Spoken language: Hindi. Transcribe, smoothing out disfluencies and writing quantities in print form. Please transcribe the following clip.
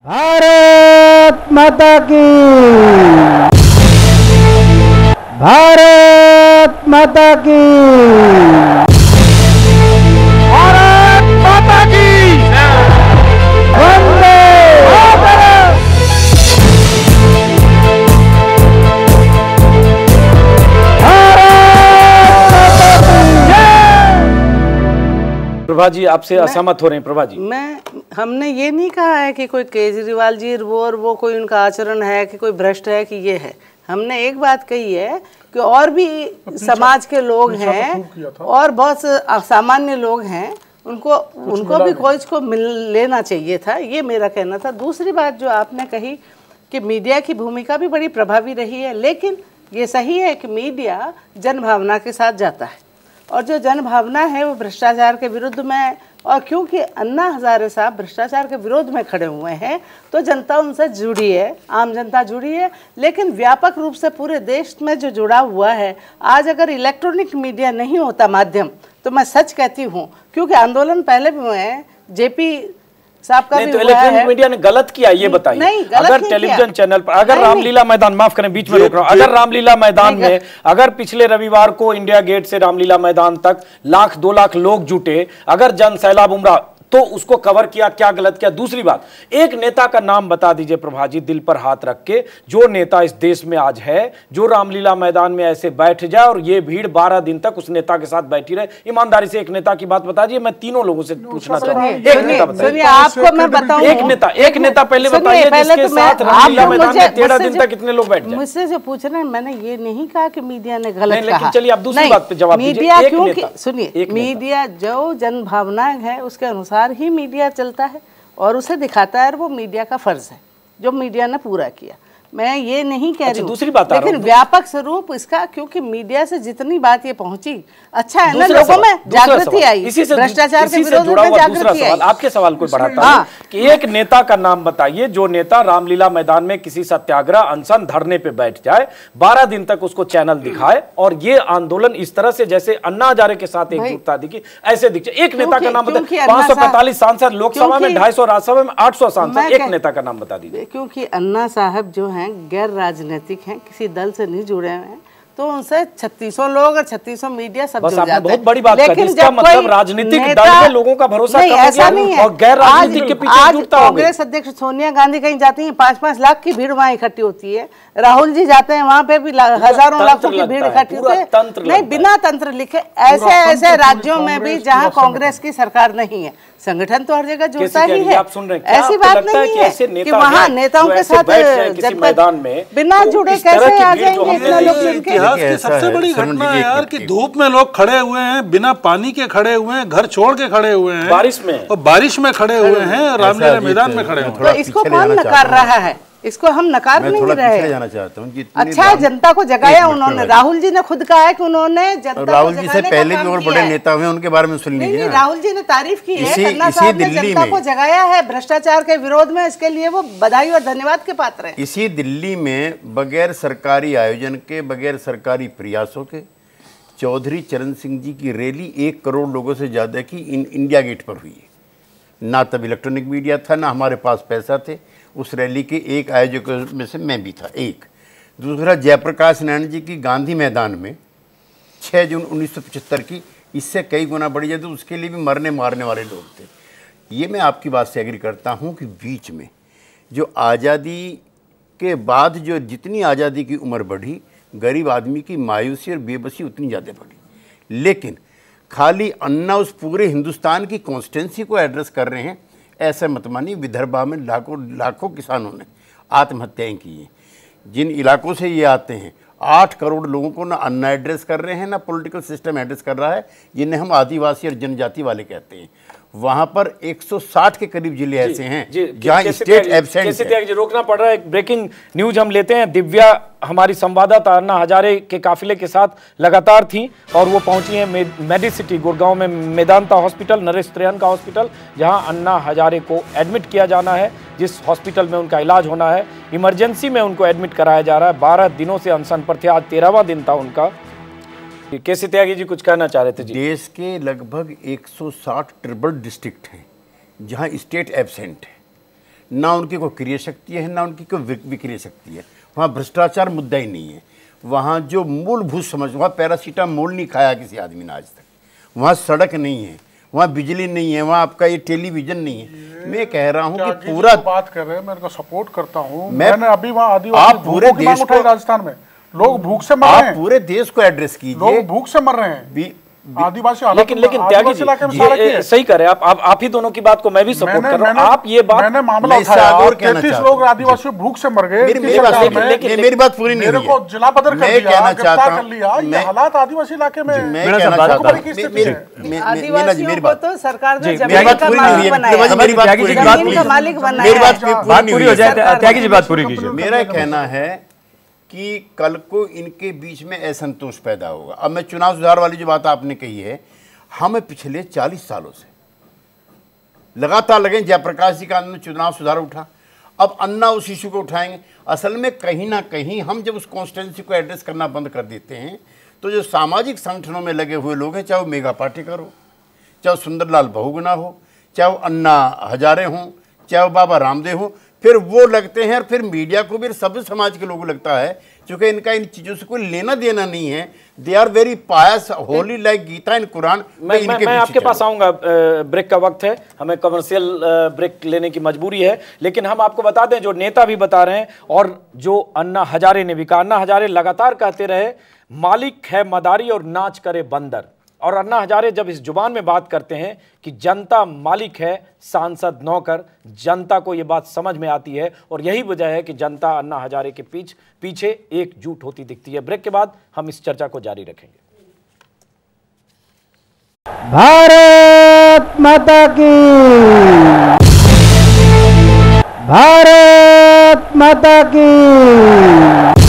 भारत माता की, भारत माता की, भारत माता की, वंदे मातरम। प्रभा जी आपसे असहमत हो रहे हैं। प्रभा जी, हमने ये नहीं कहा है कि कोई केजरीवाल जी वो कोई उनका आचरण है कि कोई भ्रष्ट है कि ये है। हमने एक बात कही है कि और भी समाज के लोग हैं और बहुत सामान्य लोग हैं, उनको भी खोज को मिल लेना चाहिए था, ये मेरा कहना था। दूसरी बात जो आपने कही कि मीडिया की भूमिका भी बड़ी प्रभावी रही है, लेकिन ये सही है कि मीडिया जनभावना के साथ जाता है और जो जनभावना है वो भ्रष्टाचार के विरुद्ध में है। और क्योंकि अन्ना हजारे साहब भ्रष्टाचार के विरोध में खड़े हुए हैं तो जनता उनसे जुड़ी है, आम जनता जुड़ी है। लेकिन व्यापक रूप से पूरे देश में जो जुड़ा हुआ है, आज अगर इलेक्ट्रॉनिक मीडिया नहीं होता माध्यम, तो मैं सच कहती हूँ, क्योंकि आंदोलन पहले भी हुए हैं, जेपी साहब का भी तो इलेक्ट्रॉनिक मीडिया ने गलत किया, ये बताइए। अगर टेलीविजन चैनल पर, अगर रामलीला मैदान, माफ करें बीच में रोक रहा हूं, अगर रामलीला मैदान में अगर पिछले रविवार को इंडिया गेट से रामलीला मैदान तक 1-2 लाख लोग जुटे, अगर जन सैलाब उमड़ा तो उसको कवर किया, क्या गलत किया? दूसरी बात, एक नेता का नाम बता दीजिए प्रभा जी, दिल पर हाथ रख के, जो नेता इस देश में आज है जो रामलीला मैदान में ऐसे बैठ जाए और ये भीड़ 12 दिन तक उस नेता के साथ बैठी रहे। ईमानदारी से एक नेता की बात बता दीजिए, मैं तीनों लोगों से पूछना चाहता हूं, एक नेता बताइए। आपको मैं बताऊं, एक नेता पहले बताइए जिसके साथ रामलीला मैदान में 13 दिन तक इतने लोग बैठ जाए। मुझसे जो पूछ रहे हैं, मैंने ये नहीं कहा कि मीडिया ने गलत कहा। चलिए आप दूसरी बात पे जवाब दीजिए। मीडिया क्योंकि सुनिए, मीडिया जो जनभावना है उसके अनुसार ही मीडिया चलता है और उसे दिखाता है, और वो मीडिया का फर्ज है जो मीडिया ने पूरा किया। मैं ये नहीं कह रही हूँ, दूसरी बात, लेकिन व्यापक स्वरूप इसका, क्योंकि मीडिया से जितनी बात ये पहुंची, अच्छा है ना, लोगों में जागृति आई, भ्रष्टाचार के विरोध में जागृति आई। आपके सवाल को बढ़ाता है कि एक नेता का नाम बताइए जो नेता रामलीला मैदान में किसी सत्याग्रह, अनशन, धरने पे बैठ जाए, 12 दिन तक उसको चैनल दिखाए और ये आंदोलन इस तरह से जैसे अन्ना हजारे के साथ एकजुटता दिखी, ऐसे दिखे। एक नेता का नाम बताइए। 545 सांसद लोकसभा में, 250 राज्यसभा में, 800 सांसद, एक नेता का नाम बता दीजिए। क्योंकि अन्ना साहब जो है गैर राजनीतिक हैं, किसी दल से नहीं जुड़े हुए हैं, तो उनसे 3600 लोग और 3600 मीडिया सब जुड़ जाते हैं। बहुत बड़ी बात कर दी, इसका मतलब राजनीतिक दल में लोगों का भरोसा कम हो गया और गैर राजनीतिक के पीछे जुटता हो गया। कांग्रेस अध्यक्ष सोनिया गांधी कहीं जाती हैं, 5-5 लाख की भीड़ वहां इकट्ठी होती है। राहुल जी जाते हैं, वहां पे भी हजारों लाखों की भीड़ इकट्ठी होती है। नहीं, बिना तंत्र लिखे ऐसे राज्यों में भी जहां कांग्रेस की सरकार नहीं है, संगठन तो हर जगह जुड़ता ही है। ऐसी बात नहीं है कि वहाँ नेताओं के साथ मैदान में बिना जुड़े कैसे आ जाएंगे इतने लोग। इतिहास की सबसे बड़ी घटना है यार कि धूप में लोग खड़े हुए हैं, बिना पानी के खड़े हुए हैं, घर छोड़ के खड़े हुए हैं, बारिश में, और बारिश में खड़े हुए हैं, रामलीला मैदान में खड़े हुए हैं। तो इसको कौन नकार रहा है? इसको हम नकार नहीं रहे। जाना चाहता हूँ। अच्छा, जनता को जगाया उन्होंने। राहुल जी ने खुद कहा है कि उन्होंने जनता राहुल जी से पहले भी और बड़े नेता हुए, उनके बारे में सुन लीजिए। राहुल जी ने तारीफ की है, अन्ना साहब ने जनता को जगाया है भ्रष्टाचार के विरोध में, इसके लिए वो बधाई और धन्यवाद के पात्र हैं। इसी दिल्ली में बगैर सरकारी आयोजन के, बगैर सरकारी प्रयासों के, चौधरी चरण सिंह जी की रैली 1 करोड़ लोगों से ज्यादा की इंडिया गेट पर हुई है। ना तब इलेक्ट्रॉनिक मीडिया था, ना हमारे पास पैसा थे। उस रैली के एक आयोजकों में से मैं भी था। एक दूसरा, जयप्रकाश नारायण जी की गांधी मैदान में 6 जून 1975 की, इससे कई गुना बढ़ी जाए तो उसके लिए भी मरने मारने वाले लोग थे। ये मैं आपकी बात से एग्री करता हूँ कि बीच में जो आज़ादी के बाद जो जितनी आज़ादी की उम्र बढ़ी, गरीब आदमी की मायूसी और बेबसी उतनी ज़्यादा बढ़ी। लेकिन खाली अन्ना उस पूरे हिंदुस्तान की कॉन्स्टिट्यूंसी को एड्रेस कर रहे हैं, ऐसा मत मानिए। विदर्भा में लाखों किसानों ने आत्महत्याएं की हैं। जिन इलाकों से ये आते हैं, 8 करोड़ लोगों को ना अन्ना एड्रेस कर रहे हैं, ना पॉलिटिकल सिस्टम एड्रेस कर रहा है, जिन्हें हम आदिवासी और जनजाति वाले कहते हैं। वहां पर 160 के करीब जिले ऐसे हैं जहां स्टेट एब्सेंट है। रोकना पड़ रहा है। एक ब्रेकिंग न्यूज हम लेते हैं। दिव्या हमारी संवाददाता अन्ना हजारे के काफिले के साथ लगातार थी और वो पहुंची हैं मेडिसिटी गुड़गांव में मेदांता हॉस्पिटल, नरेश त्रेयन का हॉस्पिटल, जहां अन्ना हजारे को एडमिट किया जाना है, जिस हॉस्पिटल में उनका इलाज होना है। इमरजेंसी में उनको एडमिट कराया जा रहा है। 12 दिनों से अनशन पर थे, आज 13वां दिन था उनका। कैसे त्यागी जी कुछ कहना चाह रहे थे जी? देश के लगभग 160 ट्रिबल डिस्ट्रिक्ट हैं जहां स्टेट एब्सेंट है। ना उनकी कोई क्रिया शक्ति है, ना उनकी कोई विक्रय शक्ति है। वहाँ भ्रष्टाचार मुद्दा ही नहीं है। वहाँ जो मूलभूत समझ, वहाँ पैरासीटामोल नहीं खाया किसी आदमी ने आज तक, वहाँ सड़क नहीं है, वहाँ बिजली नहीं है, वहाँ आपका ये टेलीविजन नहीं है। मैं कह रहा हूँ कि पूरा बात कर रहे हैं, मैं इनको सपोर्ट करता हूँ। मैंने अभी वहाँ आदिवासी पूरे देश को, राजस्थान में लोग भूख से मर रहे हैं, पूरे देश को एड्रेस कीजिए, लोग भूख से मर रहे हैं आदिवासी। लेकिन त्यागी जी सही करे आप ही दोनों की बात को मैं भी सपोर्ट कर रहा हूं। आप ये बात, मैंने मामला उठाया, 33 लोग आदिवासी भूख से मर गए। मेरी बात पूरी नहीं हुई है। जिला बदर कर दिया, गिरफ्तार कर लिया। ये हालात आदिवासी इलाके में, आदिवासियों को तो सरकार ने जमीन का मालिक बनाया, जमीन का मालिक बनाया। बात पूरी हो जाए, त्यागी जी बात पूरी कीजिए। मेरा कहना है कि कल को इनके बीच में असंतोष पैदा होगा। अब मैं चुनाव सुधार वाली जो बात आपने कही है, हमें पिछले 40 सालों से लगातार लगे, जयप्रकाश जी का में चुनाव सुधार उठा, अब अन्ना उस इशू को उठाएंगे। असल में कहीं ना कहीं हम जब उस कॉन्स्टिट्यूंसी को एड्रेस करना बंद कर देते हैं तो जो सामाजिक संगठनों में लगे हुए लोग हैं, चाहे वो मेघा पाटेकर हो, चाहे सुंदरलाल बहुगुणा हो, चाहे वो अन्ना हजारे हों, चाहे वो बाबा रामदेव हो, फिर वो लगते हैं। और फिर मीडिया को भी, सभी समाज के लोगों को लगता है क्योंकि इनका इन चीजों से कोई लेना देना नहीं है। They are very pious, holy like Gita in Quran. मैं आपके पास आऊंगा, ब्रेक का वक्त है, हमें कमर्शियल ब्रेक लेने की मजबूरी है। लेकिन हम आपको बता दें, जो नेता भी बता रहे हैं और जो अन्ना हजारे ने भी कहा, अन्ना हजारे लगातार कहते रहे मालिक है मदारी और नाच करे बंदर। और अन्ना हजारे जब इस जुबान में बात करते हैं कि जनता मालिक है, सांसद नौकर, जनता को यह बात समझ में आती है। और यही वजह है कि जनता अन्ना हजारे के पीछे एकजुट होती दिखती है। ब्रेक के बाद हम इस चर्चा को जारी रखेंगे। भारत माता की, भारत माता की।